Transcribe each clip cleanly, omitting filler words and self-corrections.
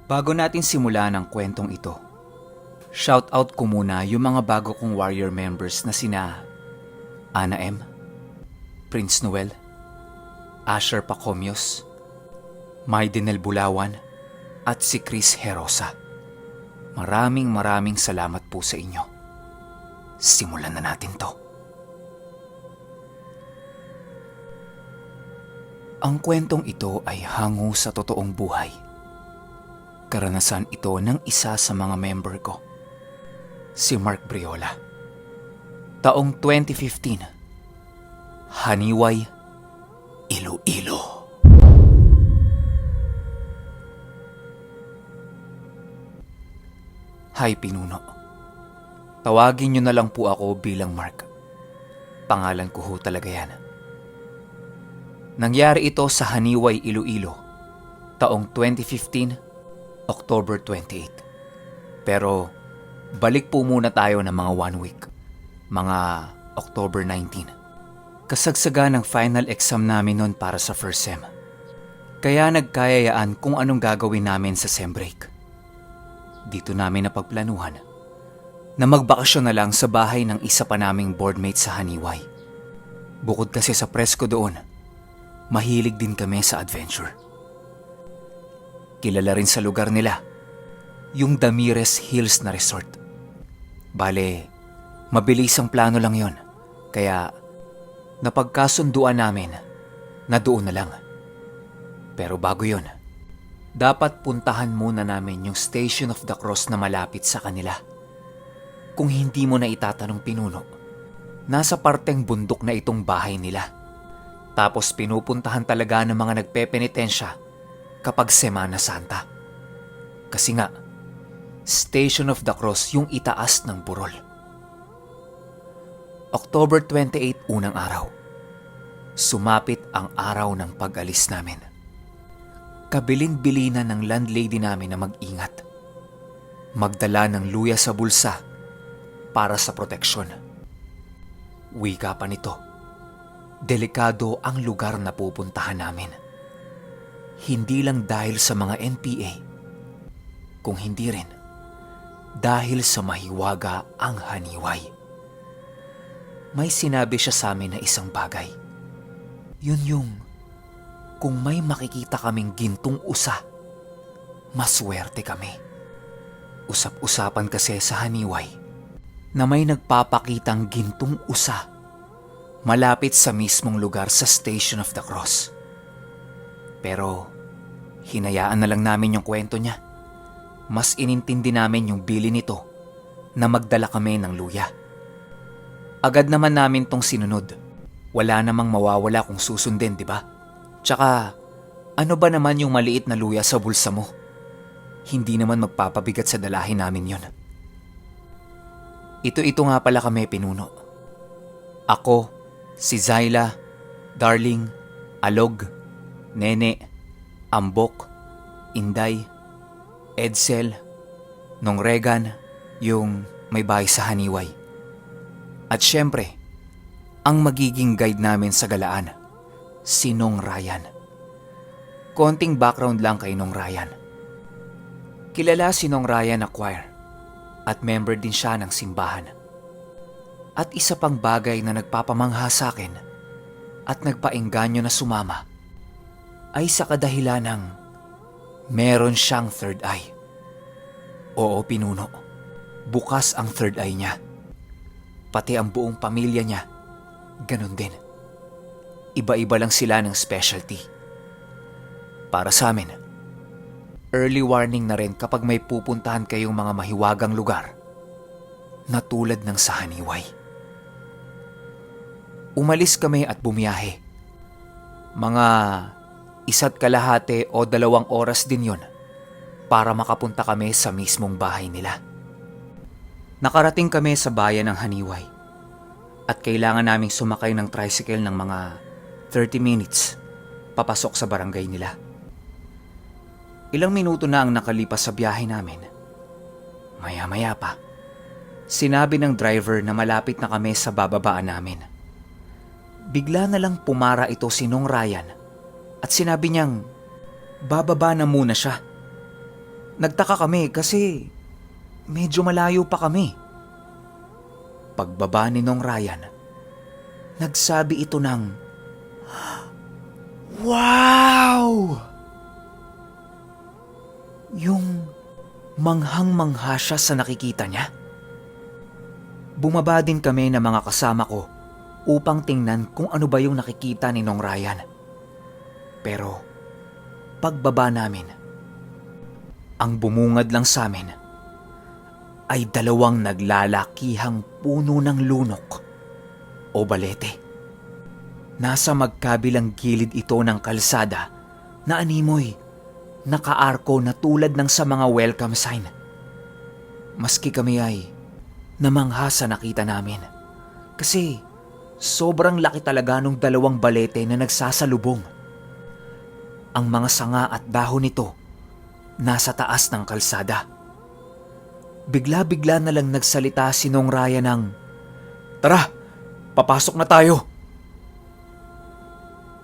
Bago natin simulan ang kwentong ito, shoutout ko muna yung mga bago kong warrior members na sina Ana M, Prince Noel, Asher Pacomios, Maidenel Bulawan, at si Chris Herosa. Maraming salamat po sa inyo. Simulan na natin to. Ang kwentong ito ay hango sa totoong buhay. Karanasan ito ng isa sa mga member ko, si Mark Briola. Taong 2015, Haniway, Iloilo. Hi Pinuno. Tawagin niyo na lang po ako bilang Mark. Pangalan ko ho talaga yan. Nangyari ito sa Haniway, Iloilo, taong 2015, October 28. Pero balik po muna tayo ng mga 1 week, mga October 19. Kasagsaga ng final exam namin noon para sa first sem. Kaya nagkayayaan kung anong gagawin namin sa sem break. Dito namin napagplanuhan na magbakasyon na lang sa bahay ng isa pa naming boardmate sa Haniway. Bukod kasi sa presko doon, mahilig din kami sa adventure. Kilala rin sa lugar nila, yung Damires Hills na resort. Bale, mabilis ang plano lang yon, kaya napagkasunduan namin na doon na lang. Pero bago yon, dapat puntahan muna namin yung Station of the Cross na malapit sa kanila. Kung hindi mo na itatanong Pinuno, nasa parteng bundok na itong bahay nila. Tapos pinupuntahan talaga ng mga nagpepenitensya kapag Semana Santa. Kasi nga, Station of the Cross yung itaas ng burol. October 28, unang araw. Sumapit ang araw ng pag-alis namin. Kabilin-bilinan ng landlady namin na mag-ingat. Magdala ng luya sa bulsa para sa proteksyon. Wika pa nito, delikado ang lugar na pupuntahan namin. Hindi lang dahil sa mga NPA, kung hindi rin dahil sa mahiwaga ang Haniway. May sinabi siya sa amin na isang bagay. Yun yung kung may makikita kaming gintong usa, maswerte kami. Usap-usapan kasi sa Haniway na may nagpapakitang gintong usa malapit sa mismong lugar sa Station of the Cross. Pero hinayaan na lang namin yung kwento niya. Mas inintindi namin yung bili nito na magdala kami ng luya. Agad naman namin tong sinunod. Wala namang mawawala kung susundin, di ba? Tsaka, ano ba naman yung maliit na luya sa bulsa mo? Hindi naman magpapabigat sa dalahin namin yon. Ito nga pala kami, Pinuno. Ako, si Zyla, Darling, Alog, Nene, Ambok, Inday, Edsel, Nong Regan, yung may bahay sa Haniway. At syempre, ang magiging guide namin sa galaan, si Nong Ryan. Konting background lang kay Nong Ryan. Kilala si Nong Ryan na choir at member din siya ng simbahan. At isa pang bagay na nagpapamangha sa akin at nagpaengganyo na sumama ay sa kadahilan ng meron siyang third eye. Oo, Pinuno, bukas ang third eye niya. Pati ang buong pamilya niya, ganun din. Iba-iba lang sila ng specialty. Para sa amin, early warning na rin kapag may pupuntahan kayong mga mahiwagang lugar na tulad ng sa Haniway. Umalis kami at bumiyahe. Mga 1.5 o 2 oras din yon para makapunta kami sa mismong bahay nila. Nakarating kami sa bayan ng Haniway at kailangan naming sumakay ng tricycle ng mga 30 minutes papasok sa barangay nila. Ilang minuto na ang nakalipas sa biyahe namin. Maya-maya pa, sinabi ng driver na malapit na kami sa bababaan namin. Bigla na lang pumara ito si Nong Ryan at sinabi niyang bababa na muna siya. Nagtaka kami kasi medyo malayo pa kami. Pagbaba ni Nong Ryan, nagsabi ito ng, "Wow!" Yung manghang-mangha siya sa nakikita niya. Bumaba din kami ng mga kasama ko upang tingnan kung ano ba yung nakikita ni Nong Ryan. Pero pagbaba namin, ang bumungad lang sa amin ay dalawang naglalakihang puno ng lunok o balete. Nasa magkabilang gilid ito ng kalsada na animoy nakaarko na tulad ng sa mga welcome sign. Maski kami ay namangha sa nakita namin kasi sobrang laki talaga nung dalawang balete na nagsasalubong. Ang mga sanga at dahon nito nasa taas ng kalsada. Bigla-bigla na lang nagsalita si Nong Ryan ng, "Tara, papasok na tayo."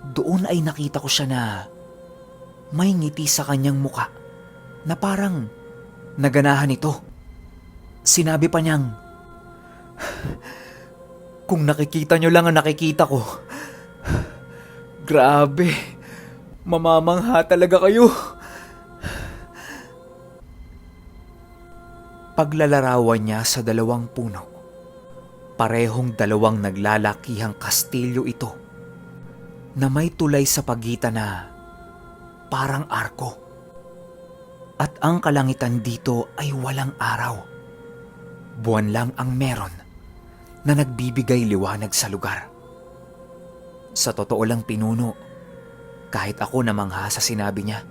Doon ay nakita ko siya na may ngiti sa kanyang muka na parang naganahan ito. Sinabi pa niyang, "Kung nakikita niyo lang ang nakikita ko, grabe, mamamangha talaga kayo." Paglalarawan niya sa dalawang puno, parehong dalawang naglalakihang kastilyo ito na may tulay sa pagitan na parang arko. At ang kalangitan dito ay walang araw. Buwan lang ang meron na nagbibigay liwanag sa lugar. Sa totoo lang, Pinuno, kahit ako namangha sa sinabi niya.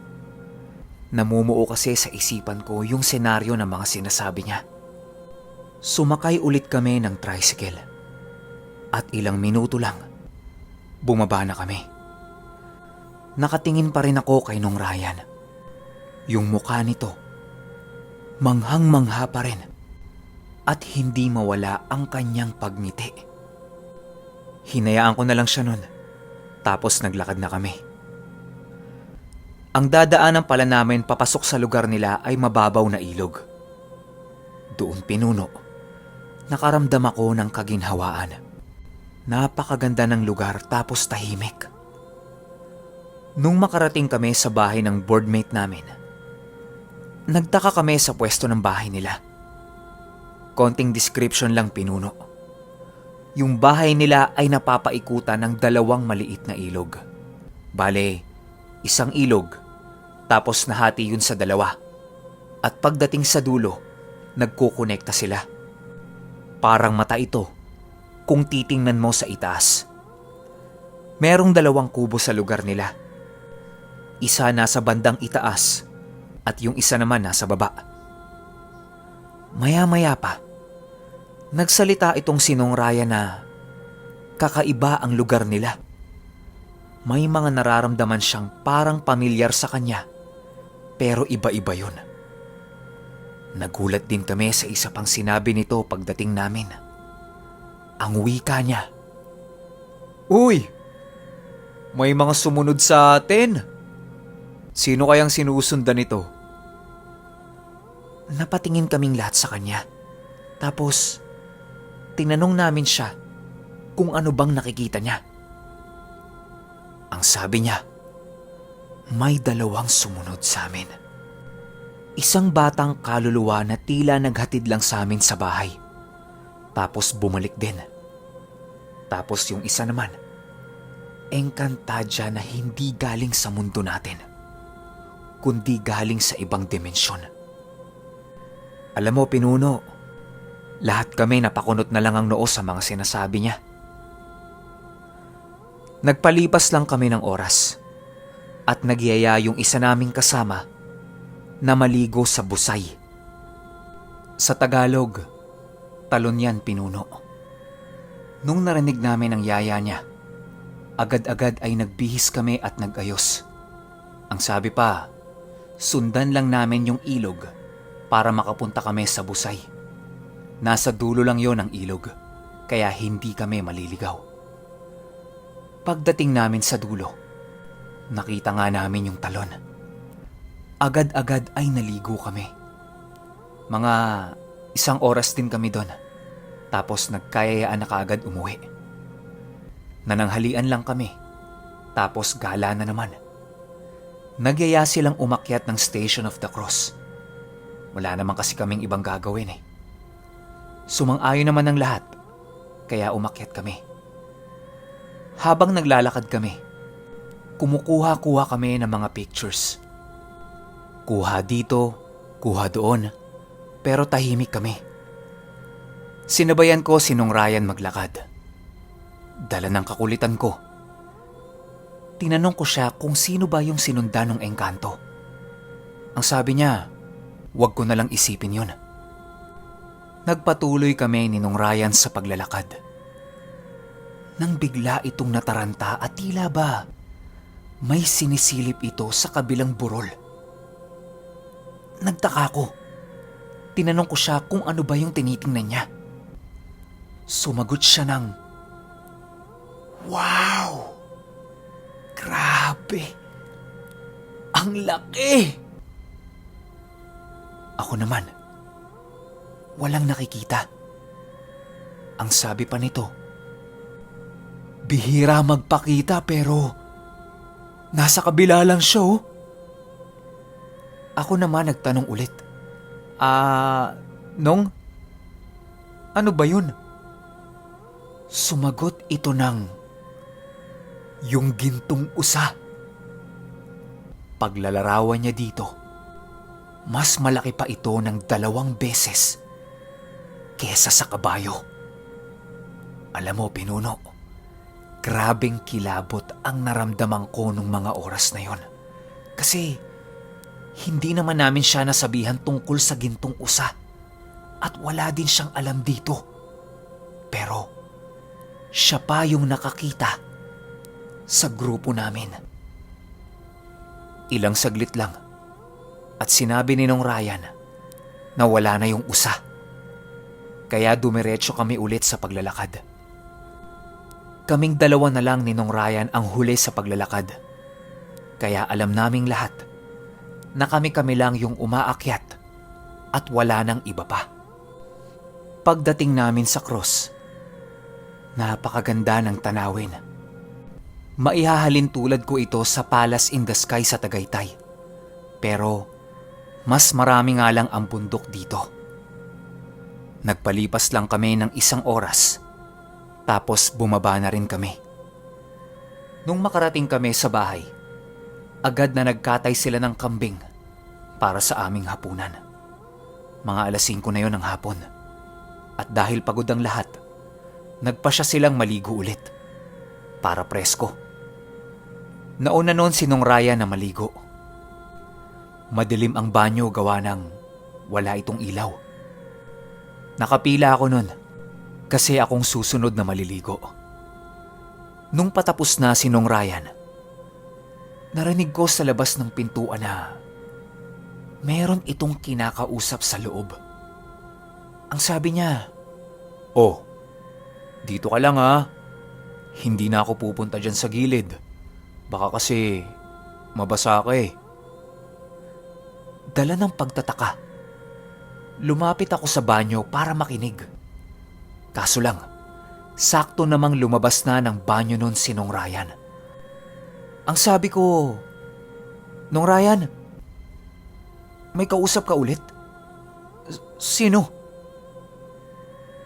Namumuo kasi sa isipan ko yung senaryo ng mga sinasabi niya. Sumakay ulit kami ng tricycle. At ilang minuto lang, bumaba na kami. Nakatingin pa rin ako kay Nong Ryan. Yung mukha nito, manghang-mangha pa rin. At hindi mawala ang kanyang pagngiti. Hinayaan ko na lang siya nun. Tapos naglakad na kami. Ang dadaanan pala namin papasok sa lugar nila ay mababaw na ilog. Doon, Pinuno, nakaramdam ako ng kaginhawaan. Napakaganda ng lugar tapos tahimik. Nung makarating kami sa bahay ng boardmate namin, nagtaka kami sa pwesto ng bahay nila. Konting description lang, Pinuno. Yung bahay nila ay napapaikutan ng dalawang maliit na ilog. Bale, isang ilog, tapos nahati yun sa dalawa. At pagdating sa dulo, nagkukonekta sila. Parang mata ito kung titingnan mo sa itaas. Merong dalawang kubo sa lugar nila. Isa nasa bandang itaas at yung isa naman nasa baba. Maya-maya pa, nagsalita itong si Nong Ryan na kakaiba ang lugar nila. May mga nararamdaman siyang parang pamilyar sa kanya, pero iba-iba yun. Nagulat din kami sa isa pang sinabi nito pagdating namin. Ang wika niya, "Uy, may mga sumunod sa atin. Sino kayang sinusundan nito?" Napatingin kaming lahat sa kanya. Tapos, tinanong namin siya kung ano bang nakikita niya. Ang sabi niya, may dalawang sumunod sa amin. Isang batang kaluluwa na tila naghatid lang sa amin sa bahay. Tapos bumalik din. Tapos yung isa naman, engkantadya na hindi galing sa mundo natin, kundi galing sa ibang dimensyon. Alam mo, Pinuno, lahat kami napakunot na lang ang noo sa mga sinasabi niya. Nagpalipas lang kami ng oras at nagyaya yung isa naming kasama na maligo sa busay. Sa Tagalog, talon yan, Pinuno. Nung narinig namin ang yaya niya, agad-agad ay nagbihis kami at nag-ayos. Ang sabi pa, sundan lang namin yung ilog para makapunta kami sa busay. Nasa dulo lang yon ang ilog, kaya hindi kami maliligaw. Pagdating namin sa dulo, nakita nga namin yung talon. Agad-agad ay naligo kami. Mga 1 oras din kami doon. Tapos nagkayayaan na kaagad umuwi. Nananghalian lang kami. Tapos gala na naman. Nagyaya silang umakyat ng Station of the Cross. Wala naman kasi kaming ibang gagawin eh. Sumang-ayon naman ng lahat. Kaya umakyat kami. Habang naglalakad kami, kumukuha-kuha kami ng mga pictures. Kuha dito, kuha doon, pero tahimik kami. Sinabayan ko si Nong Ryan maglakad. Dala ng kakulitan ko. Tinanong ko siya kung sino ba yung sinundan ng engkanto. Ang sabi niya, wag ko na lang isipin yun. Nagpatuloy kami ni Nong Ryan sa paglalakad. Nang bigla itong nataranta at tila ba may sinisilip ito sa kabilang burol. Nagtaka ko. Tinanong ko siya kung ano ba yung tinitingnan niya. Sumagot siya ng, "Wow! Grabe! Ang laki!" Ako naman, walang nakikita. Ang sabi pa nito, bihira magpakita pero nasa kabila lang siya oh. Ako naman nagtanong ulit. Nong? Ano ba yun? Sumagot ito ng, yung gintong usa. Paglalarawan niya dito, mas malaki pa ito ng 2 beses kesa sa kabayo. Alam mo, Pinuno, grabeng kilabot ang naramdaman ko nung mga oras na yon. Kasi hindi naman namin siya nasabihan tungkol sa gintong usa at wala din siyang alam dito. Pero siya pa yung nakakita sa grupo namin. Ilang saglit lang at sinabi ni Nong Ryan na wala na yung usa. Kaya dumiretso kami ulit sa paglalakad. Kaming 2 na lang ni Nong Ryan ang huli sa paglalakad. Kaya alam naming lahat na kami-kami lang yung umaakyat at wala nang iba pa. Pagdating namin sa cross, napakaganda ng tanawin. Maihahalin tulad ko ito sa Palace in the Sky sa Tagaytay. Pero mas marami nga lang ang bundok dito. Nagpalipas lang kami ng 1 oras, tapos bumaba na rin kami. Nung makarating kami sa bahay, agad na nagkatay sila ng kambing para sa aming hapunan. Mga 5:00 na yon ng hapon. At dahil pagod ang lahat, nagpasya silang maligo ulit para presko. Nauna noon si Nong Ryan na maligo. Madilim ang banyo gawa ng wala itong ilaw. Nakapila ako noon kasi akong susunod na maliligo. Nung patapos na si Nong Ryan, narinig ko sa labas ng pintuan na meron itong kinakausap sa loob. Ang sabi niya, "Oh, dito ka lang ha. Hindi na ako pupunta dyan sa gilid. Baka kasi mabasa ka eh." Dala ng pagtataka, lumapit ako sa banyo para makinig. Kaso lang, sakto namang lumabas na ng banyo nun si Nong Ryan. Ang sabi ko, "Nong Ryan, may kausap ka ulit?" "Sino?"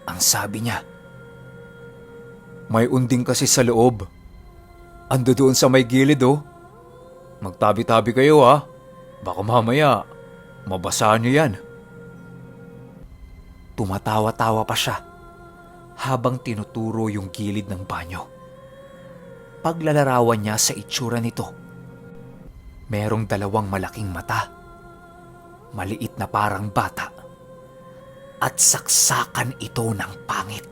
Ang sabi niya, "May unding kasi sa loob. Ando doon sa may gilid oh. Magtabi-tabi kayo ha. Baka mamaya, mabasa niyo yan." Tumatawa-tawa pa siya habang tinuturo yung gilid ng banyo. Paglalarawan niya sa itsura nito, merong 2 malaking mata, maliit na parang bata, at saksakan ito ng pangit.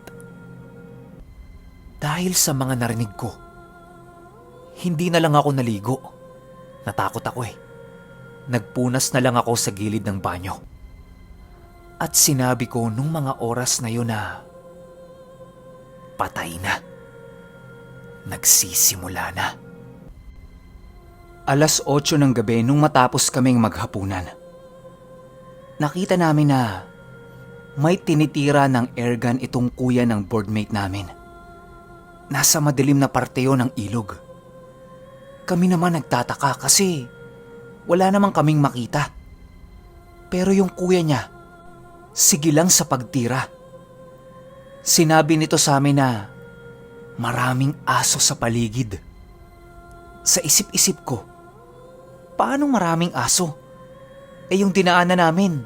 Dahil sa mga narinig ko, hindi na lang ako naligo. Natakot ako eh. Nagpunas na lang ako sa gilid ng banyo. At sinabi ko nung mga oras na yun na patay na. Nagsisimula na. 8:00 ng gabi nung matapos kaming maghapunan. Nakita namin na may tinitira ng airgun itong kuya ng boardmate namin. Nasa madilim na parte yun ng ilog. Kami naman nagtataka kasi wala namang kaming makita. Pero yung kuya niya, sige lang sa pagtira. Sinabi nito sa amin na maraming aso sa paligid. Sa isip-isip ko, paano maraming aso? Yung dinaanan namin,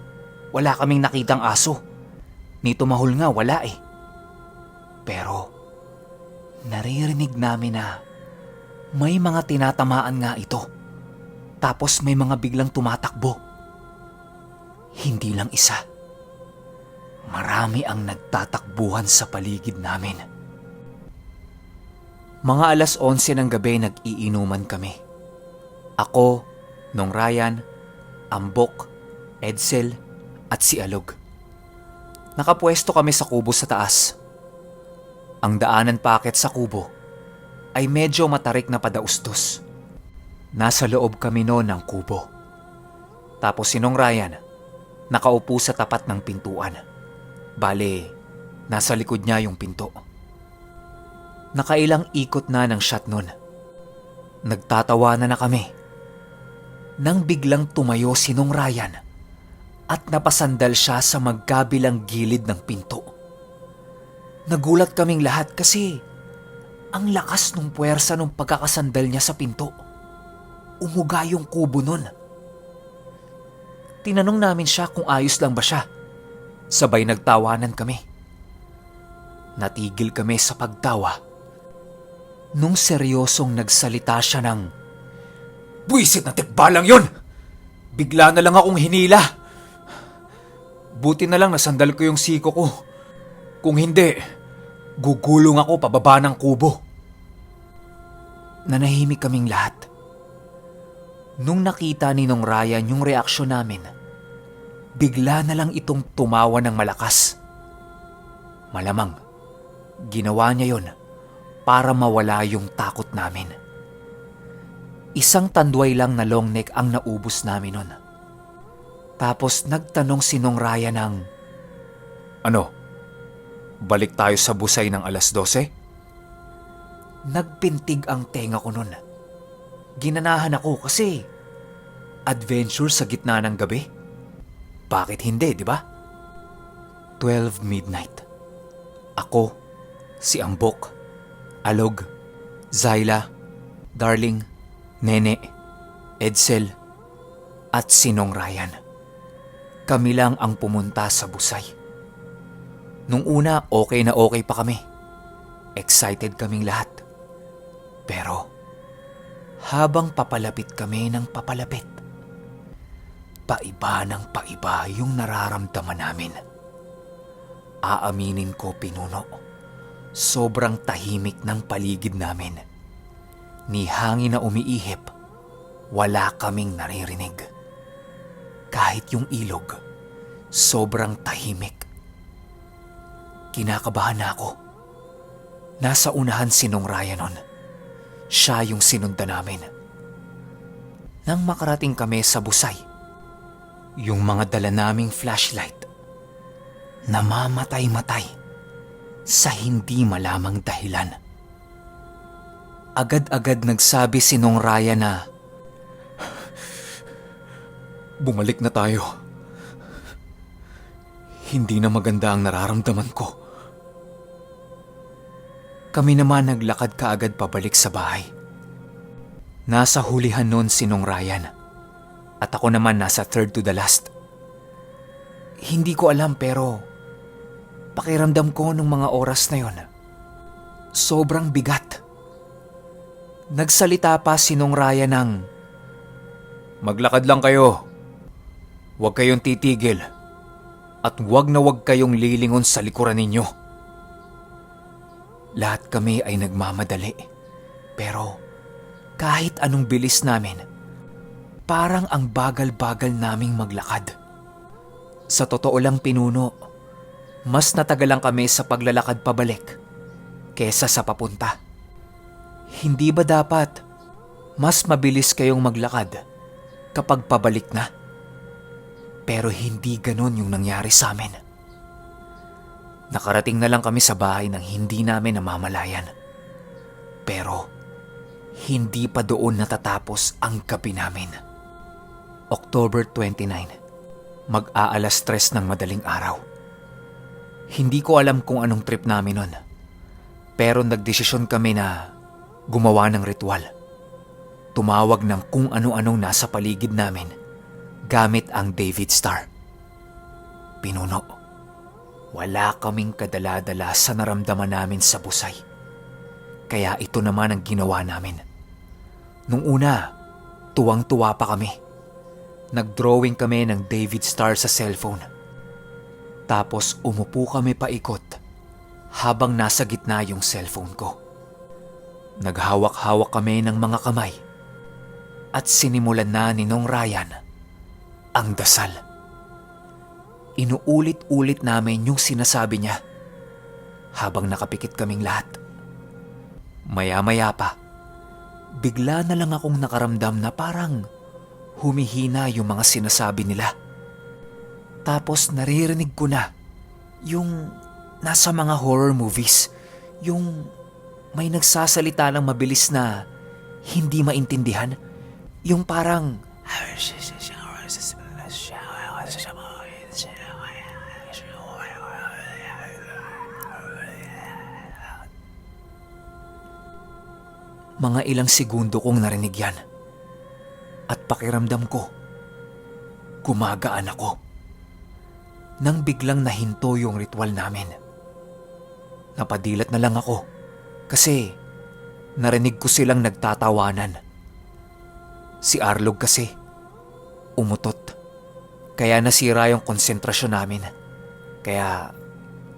wala kaming nakitang aso. Ni tumahol nga wala eh. Pero naririnig namin na may mga tinatamaan nga ito. Tapos may mga biglang tumatakbo. Hindi lang isa. Marami ang nagtatakbuhan sa paligid namin. Mga 11:00 ng gabi nag-iinuman kami. Ako, Nong Ryan, Ambok, Edsel at si Alog. Nakapwesto kami sa kubo sa taas. Ang daanan paakyat sa kubo ay medyo matarik na padaustos. Nasa loob kami noon ng kubo. Tapos si Nong Ryan nakaupo sa tapat ng pintuan. Bale, nasa likod niya yung pinto. Nakailang ikot na ng shot nun. Nagtatawanan na kami. Nang biglang tumayo si Nong Ryan at napasandal siya sa magkabilang gilid ng pinto. Nagulat kaming lahat kasi ang lakas ng puwersa ng pagkakasandal niya sa pinto. Umuga yung kubo nun. Tinanong namin siya kung ayos lang ba siya. Sabay nagtawanan kami. Natigil kami sa pagtawa nung seryosong nagsalita siya ng, "Buisit na tikbalang yun! Bigla na lang akong hinila. Buti na lang nasandal ko yung siko ko. Kung hindi, gugulong ako pababa ng kubo." Nanahimik kaming lahat. Nung nakita ni Nong Ryan yung reaksyon namin, bigla na lang itong tumawa ng malakas. Malamang, ginawa niya yon para mawala yung takot namin. Isang tanduay lang na long neck ang naubos namin nun. Tapos nagtanong si Nong Ryan ng, "Ano? Balik tayo sa busay ng 12:00?" Nagpintig ang tenga ko nun. Ginanahan ako kasi adventure sa gitna ng gabi. Bakit hindi, di ba? 12 midnight. Ako, si Ambok, Alog, Zyla, Darling, Nene, Edsel, at si Nong Ryan. Kami lang ang pumunta sa busay. Nung una, okay na okay pa kami. Excited kaming lahat. Pero habang papalapit kami ng papalapit, paiba ng paiba yung nararamdaman namin. Aaminin ko, Pinuno, sobrang tahimik ng paligid namin. Ni hangin na umiihip, wala kaming naririnig. Kahit yung ilog, sobrang tahimik. Kinakabahan na ako. Nasa unahan si Nong Ryan nun. Siya yung sinundan namin. Nang makarating kami sa busay, yung mga dala naming flashlight, namamatay-matay sa hindi malamang dahilan. Agad-agad nagsabi si Nong Ryan na, "Bumalik na tayo. Hindi na maganda ang nararamdaman ko." Kami naman naglakad kaagad pabalik sa bahay. Nasa hulihan nun si Nong Ryan at ako naman nasa third to the last. Hindi ko alam pero pakiramdam ko nung mga oras na yon, sobrang bigat. Nagsalita pa si Nong Ryan ng, "Maglakad lang kayo. Huwag kayong titigil at huwag na huwag kayong lilingon sa likuran ninyo." Lahat kami ay nagmamadali. Pero kahit anong bilis namin, parang ang bagal-bagal naming maglakad. Sa totoo lang, Pinuno, mas natagalan kami sa paglalakad pabalik kesa sa papunta. Hindi ba dapat mas mabilis kayong maglakad kapag pabalik na. Pero hindi ganon yung nangyari sa amin. Nakarating na lang kami sa bahay nang hindi namin namamalayan. Pero hindi pa doon natatapos ang gabi namin. October 29, mag-aalas 3 ng madaling araw. Hindi ko alam kung anong trip namin nun. Pero nagdesisyon kami na gumawa ng ritual. Tumawag ng kung ano-anong nasa paligid namin gamit ang David Star. Pinuno. Wala kaming kadala-dala sa naramdaman namin sa busay. Kaya ito naman ang ginawa namin. Nung una, tuwang-tuwa pa kami. Nag-drawing kami ng David Star sa cellphone. Tapos umupo kami paikot habang nasa gitna yung cellphone ko. Naghawak-hawak kami ng mga kamay at sinimulan na ni Nong Ryan ang dasal. Inuulit-ulit namin yung sinasabi niya habang nakapikit kaming lahat. Maya-maya pa, bigla na lang akong nakaramdam na parang humihina yung mga sinasabi nila. Tapos naririnig ko na yung nasa mga horror movies, yung may nagsasalita ng mabilis na hindi maintindihan, yung parang mga ilang segundo kong narinig yan. At pakiramdam ko, gumagaan ako. Nang biglang nahinto yung ritual namin. Napadilat na lang ako kasi narinig ko silang nagtatawanan. Si Arlog kasi, umutot. Kaya nasira yung konsentrasyon namin. Kaya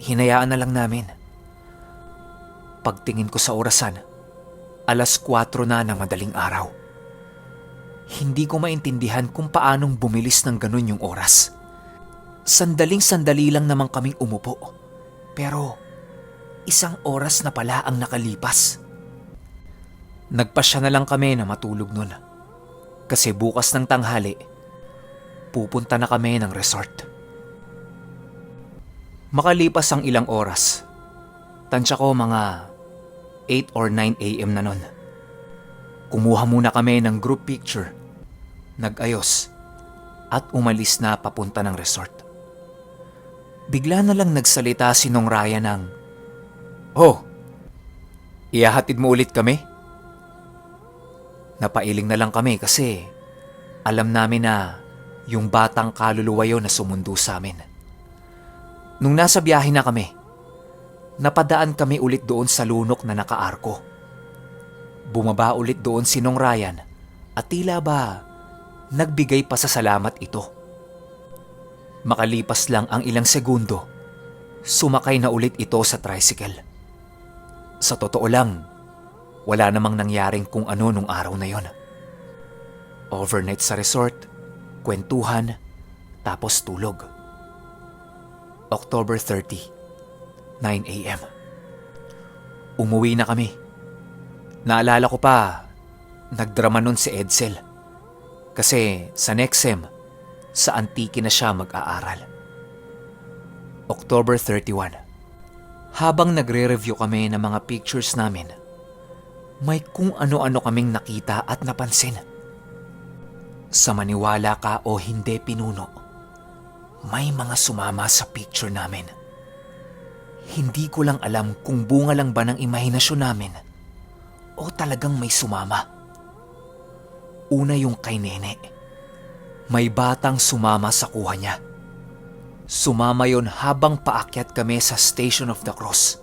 hinayaan na lang namin. Pagtingin ko sa orasan, alas 4 na ng madaling araw. Hindi ko maintindihan kung paanong bumilis ng ganun yung oras. Sandaling-sandali lang naman kaming umupo. Pero isang oras na pala ang nakalipas. Nagpasya na lang kami na matulog nun. Kasi bukas ng tanghali, pupunta na kami ng resort. Makalipas ang ilang oras, tansya ko mga 8 or 9 a.m. na nun. Kumuha muna kami ng group picture, nag-ayos, at umalis na papunta ng resort. Bigla na lang nagsalita si Nong Ryan ng, "Oh, ihahatid mo ulit kami?" Napailing na lang kami kasi alam namin na yung batang kaluluwa yun na sumundo sa amin. Nung nasa biyahe na kami, napadaan kami ulit doon sa lunok na nakaarko. Bumaba ulit doon si Nong Ryan at tila ba nagbigay pa sa salamat ito. Makalipas lang ang ilang segundo, sumakay na ulit ito sa tricycle. Sa totoo lang, wala namang nangyaring kung ano nung araw na yon. Overnight sa resort, kwentuhan, tapos tulog. October 30, 9 a.m. Umuwi na kami. Naalala ko pa, nagdrama nun si Edsel. Kasi sa next sem, sa Antique na siya mag-aaral. October 31. Habang nagre-review kami ng mga pictures namin, may kung ano-ano kaming nakita at napansin. Sa maniwala ka o hindi, Pinuno, may mga sumama sa picture namin. Hindi ko lang alam kung bunga lang ba ng imahinasyon namin o talagang may sumama. Una yung kay Nene. May batang sumama sa kuha niya. Sumama yon habang paakyat kami sa Station of the Cross.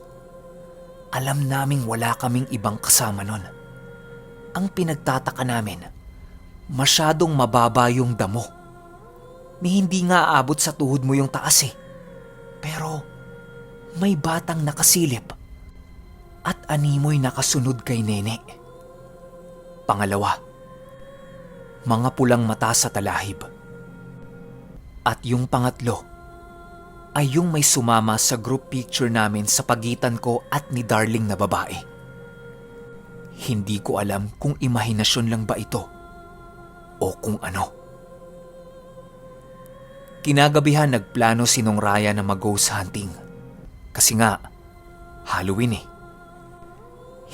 Alam naming wala kaming ibang kasama nun. Ang pinagtataka namin, masyadong mababa yung damo. Ni hindi nga aabot sa tuhod mo yung taas eh. Pero may batang nakasilip at animoy nakasunod kay Nene. Pangalawa, mga pulang mata sa talahib. At yung pangatlo ay yung may sumama sa group picture namin sa pagitan ko at ni Darling na babae. Hindi ko alam kung imahinasyon lang ba ito o kung ano. Kinagabihan nagplano si Nong Raya na mag-ghost hunting. Kasi nga, Halloween eh.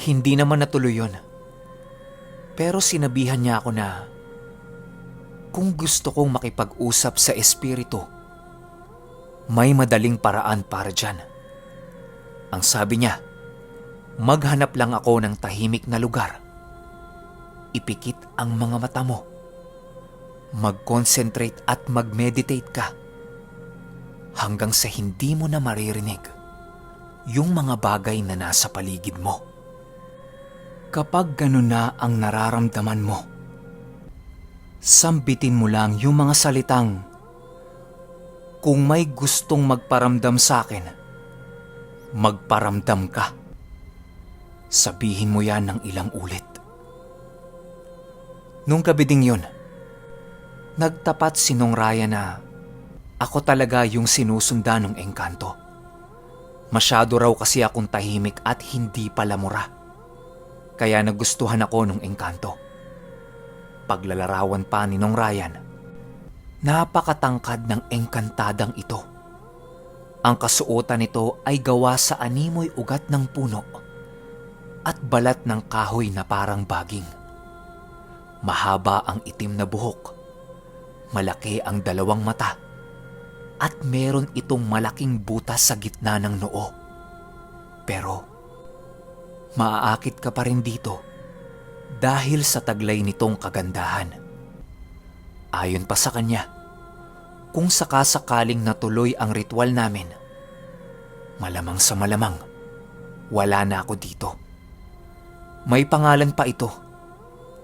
Hindi naman natuloy yun. Pero sinabihan niya ako na kung gusto kong makipag-usap sa espiritu, may madaling paraan para dyan. Ang sabi niya, maghanap lang ako ng tahimik na lugar. Ipikit ang mga mata mo. Mag-concentrate at mag-meditate ka hanggang sa hindi mo na maririnig yung mga bagay na nasa paligid mo. Kapag ganun na ang nararamdaman mo, sambitin mo lang yung mga salitang, kung may gustong magparamdam sa akin, magparamdam ka. Sabihin mo yan ng ilang ulit. Nung gabi ding yun, nagtapat si Nong Raya na ako talaga yung sinusundan ng engkanto. Masyado raw kasi akong tahimik at hindi palamura. Kaya nagustuhan ako ng engkanto. Paglalarawan pa ni Nong Ryan, napakatangkad ng engkantadang ito. Ang kasuotan nito ay gawa sa animoy ugat ng puno at balat ng kahoy na parang baging. Mahaba ang itim na buhok, malaki ang dalawang mata, at meron itong malaking butas sa gitna ng noo. Pero maaakit ka pa rin dito dahil sa taglay nitong kagandahan. Ayon pa sa kanya, kung sakasakaling natuloy ang ritual namin, malamang sa malamang, wala na ako dito. May pangalan pa ito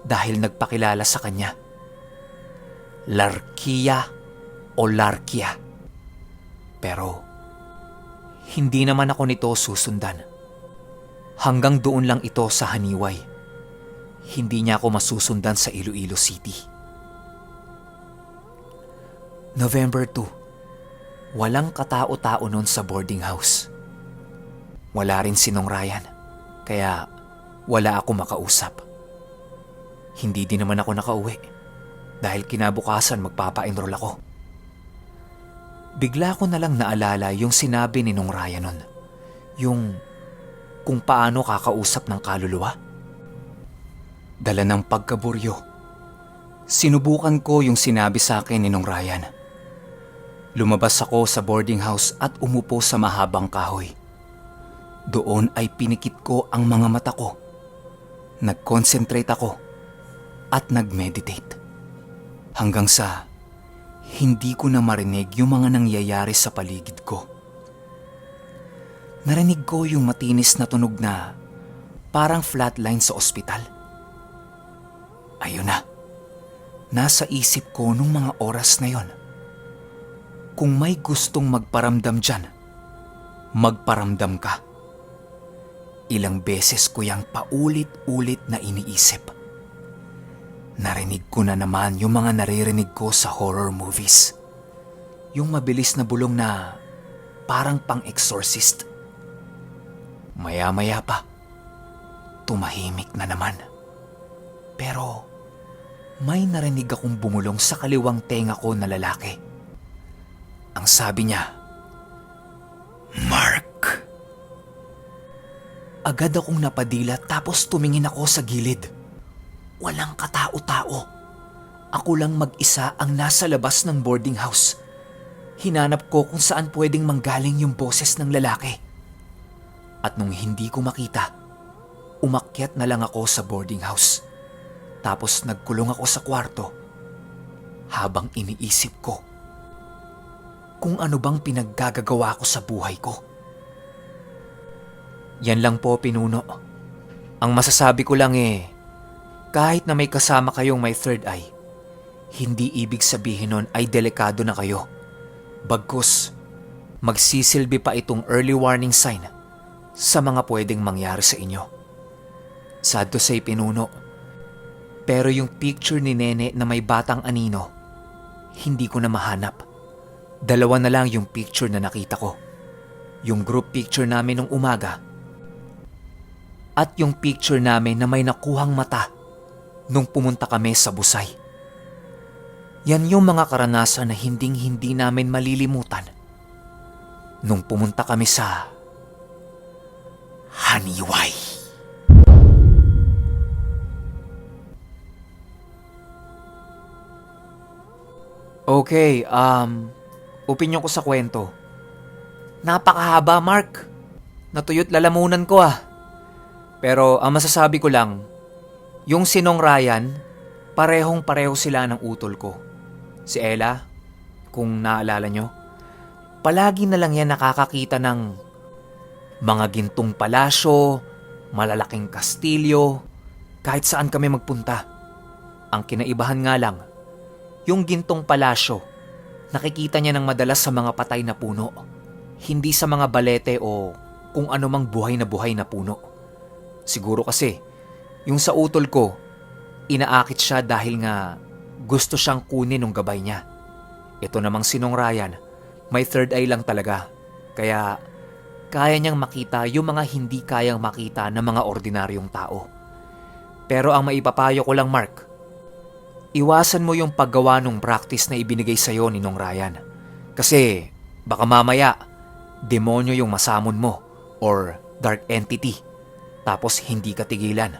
dahil nagpakilala sa kanya. Larkia o Larkia. Pero hindi naman ako nito susundan. Hanggang doon lang ito sa Haniway. Hindi niya ako masusundan sa Iloilo City. November 2. Walang katao-tao noon sa boarding house. Wala rin si Nong Ryan, kaya wala ako makausap. Hindi din naman ako nakauwi dahil kinabukasan magpapa-enroll ako. Bigla ko na lang naalala yung sinabi ni Nong Ryan nun. Yung kung paano kakausap ng kaluluwa. Dala ng pagkaburyo, sinubukan ko yung sinabi sa akin ni Nong Ryan. Lumabas ako sa boarding house at umupo sa mahabang kahoy. Doon ay pinikit ko ang mga mata ko. Nag-concentrate ako at nag-meditate. Hanggang sa hindi ko na marinig yung mga nangyayari sa paligid ko. Narinig ko yung matinis na tunog na parang flatline sa ospital. Ayun na, nasa isip ko nung mga oras na yon. Kung may gustong magparamdam dyan, magparamdam ka. Ilang beses ko yang paulit-ulit na iniisip. Narinig ko na naman yung mga naririnig ko sa horror movies. Yung mabilis na bulong na parang pang-exorcist. Maya-maya pa, tumahimik na naman. Pero may narinig akong bumulong sa kaliwang tenga ko na lalaki. Ang sabi niya, "Mark." Agad akong napadila tapos tumingin ako sa gilid. Walang katao-tao. Ako lang mag-isa ang nasa labas ng boarding house. Hinanap ko kung saan pwedeng manggaling yung boses ng lalaki. At nung hindi ko makita, umakyat na lang ako sa boarding house. Tapos nagkulong ako sa kwarto habang iniisip ko kung ano bang pinaggagawa ko sa buhay ko. Yan lang po, Pinuno. Ang masasabi ko lang kahit na may kasama kayong may third eye, hindi ibig sabihin nun ay delikado na kayo. Bagkus, magsisilbi pa itong early warning sign sa mga pwedeng mangyari sa inyo. Sad to say, Pinuno, pero yung picture ni Nene na may batang anino, hindi ko na mahanap. Dalawa na lang yung picture na nakita ko. Yung group picture namin nung umaga at yung picture namin na may nakuhang mata nung pumunta kami sa Busay. Yan yung mga karanasan na hinding-hindi namin malilimutan nung pumunta kami sa Haniway. Okay, opinyon ko sa kwento. Napakahaba, Mark. Natuyot lalamunan ko ah. Pero ang masasabi ko lang, yung sinong Ryan, parehong-pareho sila ng utol ko. Si Ella, kung naalala nyo, palagi na lang yan nakakakita ng mga gintong palasyo, malalaking kastilyo, kahit saan kami magpunta. Ang kinaibahan nga lang, yung gintong palasyo, nakikita niya ng madalas sa mga patay na puno, hindi sa mga balete o kung anumang buhay na puno. Siguro kasi, yung sa utol ko, inaakit siya dahil nga gusto siyang kunin ng gabay niya. Ito namang sinong Ryan, may third eye lang talaga. Kaya kaya niyang makita yung mga hindi kayang makita ng mga ordinaryong tao. Pero ang maipapayo ko lang, Mark, iwasan mo yung paggawa ng practice na ibinigay sa'yo ni Nong Ryan. Kasi baka mamaya, demonyo yung masamon mo or dark entity. Tapos hindi ka tigilan.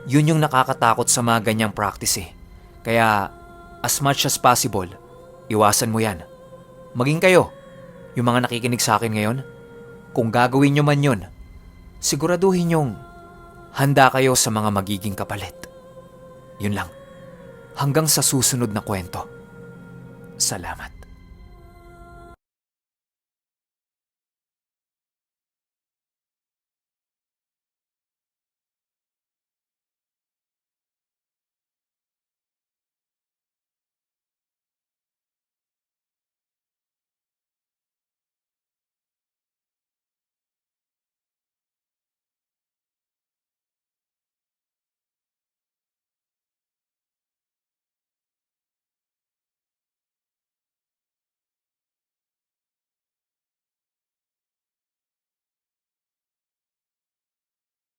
Yun yung nakakatakot sa mga ganyang practice eh. Kaya as much as possible, iwasan mo yan. Maging kayo, yung mga nakikinig sa akin ngayon, kung gagawin nyo man yun, siguraduhin yung handa kayo sa mga magiging kapalit. Yun lang. Hanggang sa susunod na kwento. Salamat.